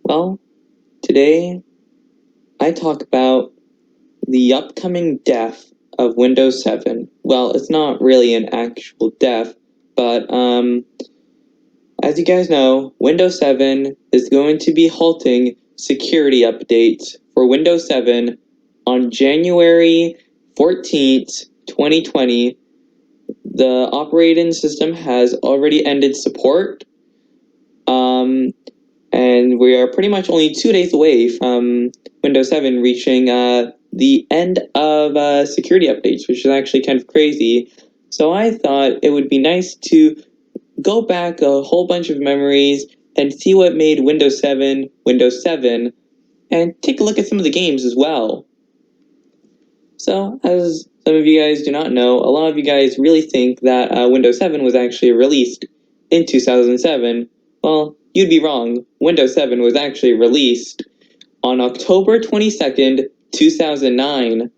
Well, today I talk about the upcoming death of Windows 7. Well, it's not really an actual death, but as you guys know, Windows 7 is going to be halting security updates for Windows 7 on January 14th, 2020. The operating system has already ended support. And we are pretty much only 2 days away from Windows 7 reaching the end of security updates, which is actually kind of crazy. So I thought it would be nice to go back a whole bunch of memories and see what made Windows 7 Windows 7, and take a look at some of the games as well. So, as some of you guys do not know, a lot of you guys really think that Windows 7 was actually released in 2007. Well, you'd be wrong. Windows 7 was actually released on October 22nd, 2009.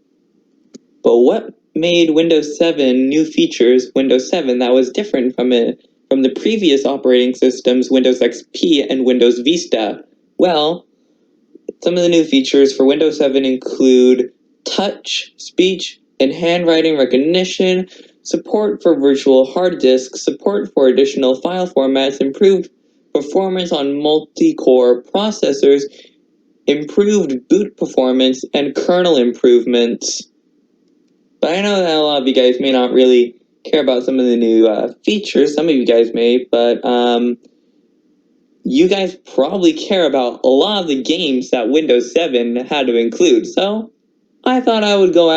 But what made Windows 7 new features Windows 7 that was different from the previous operating systems, Windows XP and Windows Vista? Well, some of the new features for Windows 7 include touch, speech, and handwriting recognition, support for virtual hard disks, support for additional file formats, improved performance on multi-core processors, improved boot performance, and kernel improvements. But I know that a lot of you guys may not really care about some of the new features. Some of you guys may, but you guys probably care about a lot of the games that Windows 7 had to include. So I thought I would go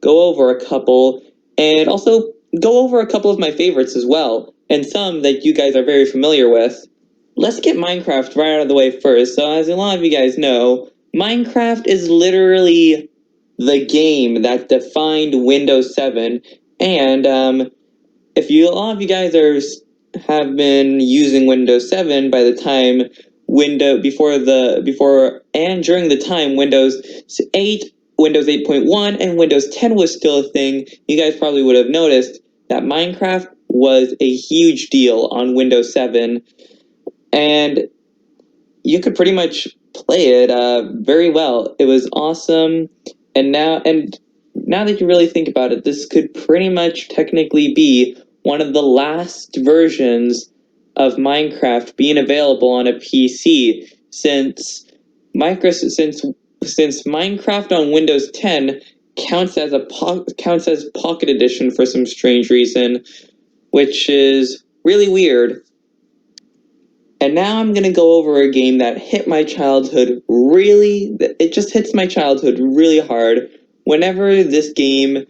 over a couple, and also go over a couple of my favorites as well, and some that you guys are very familiar with. Let's get Minecraft right out of the way first. So as a lot of you guys know, Minecraft is literally the game that defined Windows 7, and if a lot of you guys have been using Windows 7 by the time before and during the time Windows 8, Windows 8.1, and Windows 10 was still a thing, you guys probably would have noticed that Minecraft was a huge deal on Windows 7, and you could pretty much play it very well. It was awesome, and now that you really think about it, this could pretty much technically be one of the last versions of Minecraft being available on a PC, since Minecraft on Windows 10 counts as Pocket Edition for some strange reason, which is really weird. And now I'm going to go over a game that hit my childhood it just hits my childhood really hard. Whenever this game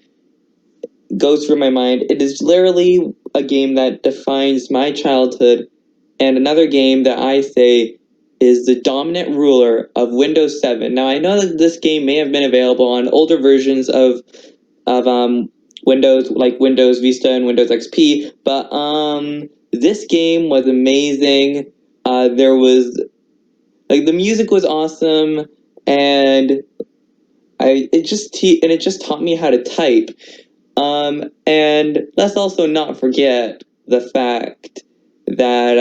goes through my mind, it is literally a game that defines my childhood, and another game that I say is the dominant ruler of Windows 7. Now, I know that this game may have been available on older versions of Windows, like Windows Vista and Windows XP, but this game was amazing. There was, like, the music was awesome, and it just taught me how to type. And let's also not forget the fact that,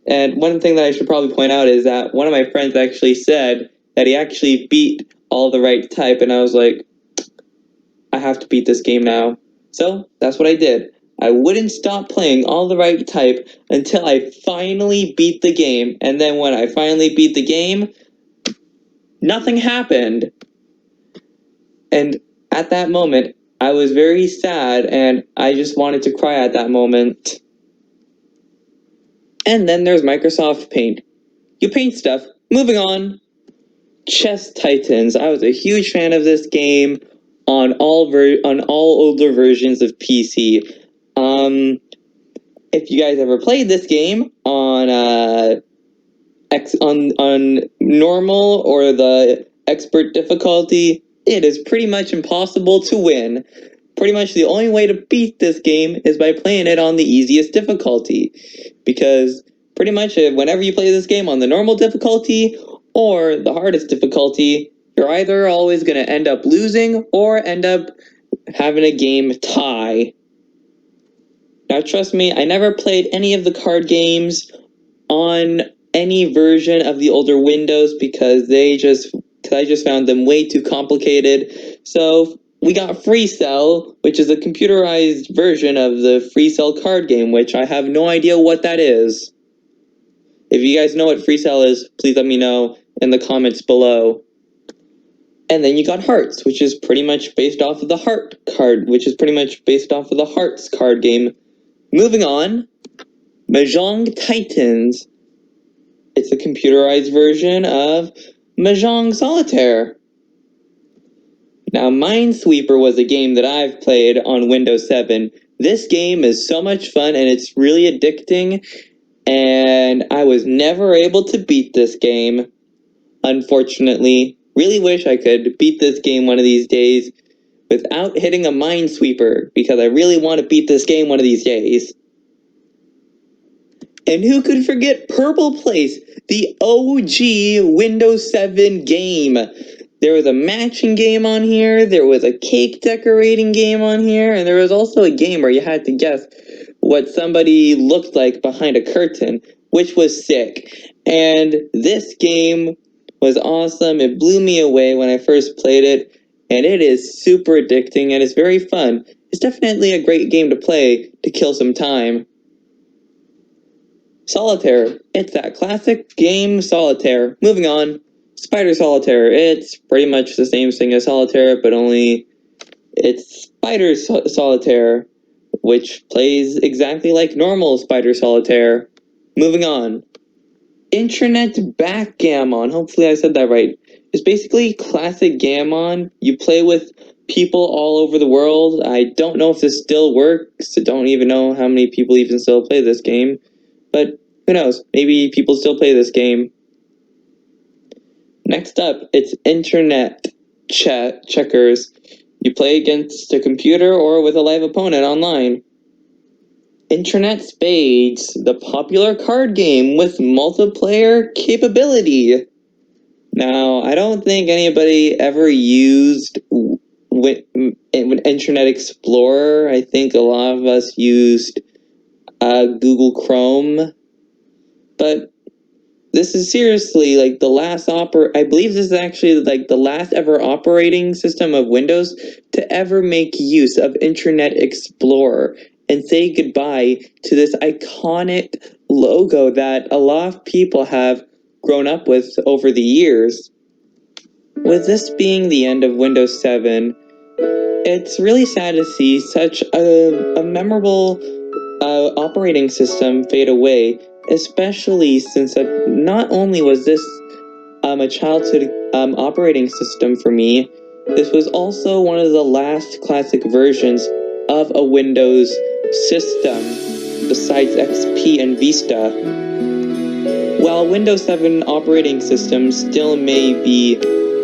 and one thing that I should probably point out is that one of my friends actually said that he actually beat all the right type, and I was like, I have to beat this game now. So that's what I did. I wouldn't stop playing all the right type until I finally beat the game, and then when I finally beat the game, nothing happened. And at that moment, I was very sad, and I just wanted to cry at that moment. And then there's Microsoft Paint. You paint stuff. Moving on. Chess Titans. I was a huge fan of this game on all older versions of PC. If you guys ever played this game on on normal or the expert difficulty, it is pretty much impossible to win. Pretty much the only way to beat this game is by playing it on the easiest difficulty, because pretty much whenever you play this game on the normal difficulty or the hardest difficulty, you're either always going to end up losing or end up having a game tie. Now trust me, I never played any of the card games on any version of the older Windows because I just found them way too complicated. So we got FreeCell, which is a computerized version of the FreeCell card game, which I have no idea what that is. If you guys know what FreeCell is, please let me know in the comments below. And then you got Hearts, which is pretty much based off of the Hearts card game. Moving on, Mahjong Titans. It's a computerized version of Mahjong Solitaire. Now, Minesweeper was a game that I've played on Windows 7. This game is so much fun and it's really addicting, and I was never able to beat this game, unfortunately. Really wish I could beat this game one of these days without hitting a Minesweeper, because I really want to beat this game one of these days. And who could forget Purple Place, the OG Windows 7 game? There was a matching game on here, there was a cake decorating game on here, and there was also a game where you had to guess what somebody looked like behind a curtain, which was sick. And this game was awesome. It blew me away when I first played it, and it is super addicting and it's very fun. It's definitely a great game to play to kill some time. Solitaire. It's that classic game Solitaire. Moving on. Spider Solitaire. It's pretty much the same thing as Solitaire, but only it's Spider Solitaire, which plays exactly like normal Spider Solitaire. Moving on. Internet Backgammon. Hopefully I said that right. It's basically classic gammon. You play with people all over the world. I don't know if this still works. I don't even know how many people even still play this game. But who knows? Maybe people still play this game. Next up, it's Internet Checkers. You play against a computer or with a live opponent online. Internet Spades, the popular card game with multiplayer capability. Now, I don't think anybody ever used Internet Explorer. I think a lot of us used Google Chrome. But this is seriously like the last I believe this is actually like the last ever operating system of Windows to ever make use of Internet Explorer and say goodbye to this iconic logo that a lot of people have grown up with over the years. With this being the end of Windows 7, it's really sad to see such a memorable operating system fade away, especially since not only was this a childhood operating system for me, this was also one of the last classic versions of a Windows system, besides XP and Vista. While Windows 7 operating system still may be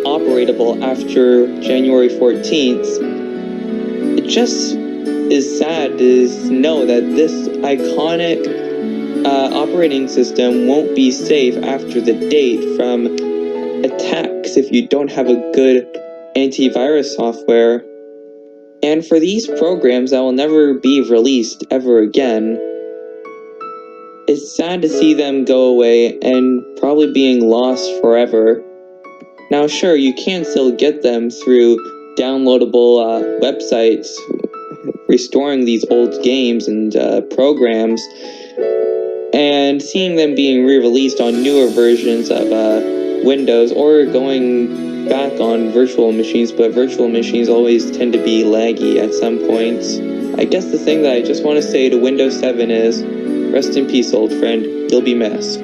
operatable after January 14th, it just is sad to know that this iconic operating system won't be safe after the date from attacks if you don't have a good antivirus software. And for these programs that will never be released ever again, it's sad to see them go away and probably being lost forever. Now sure, you can still get them through downloadable websites restoring these old games and programs, and seeing them being re-released on newer versions of Windows, or going back on virtual machines, but virtual machines always tend to be laggy at some points. I guess the thing that I just want to say to Windows 7 is, rest in peace, old friend. You'll be missed.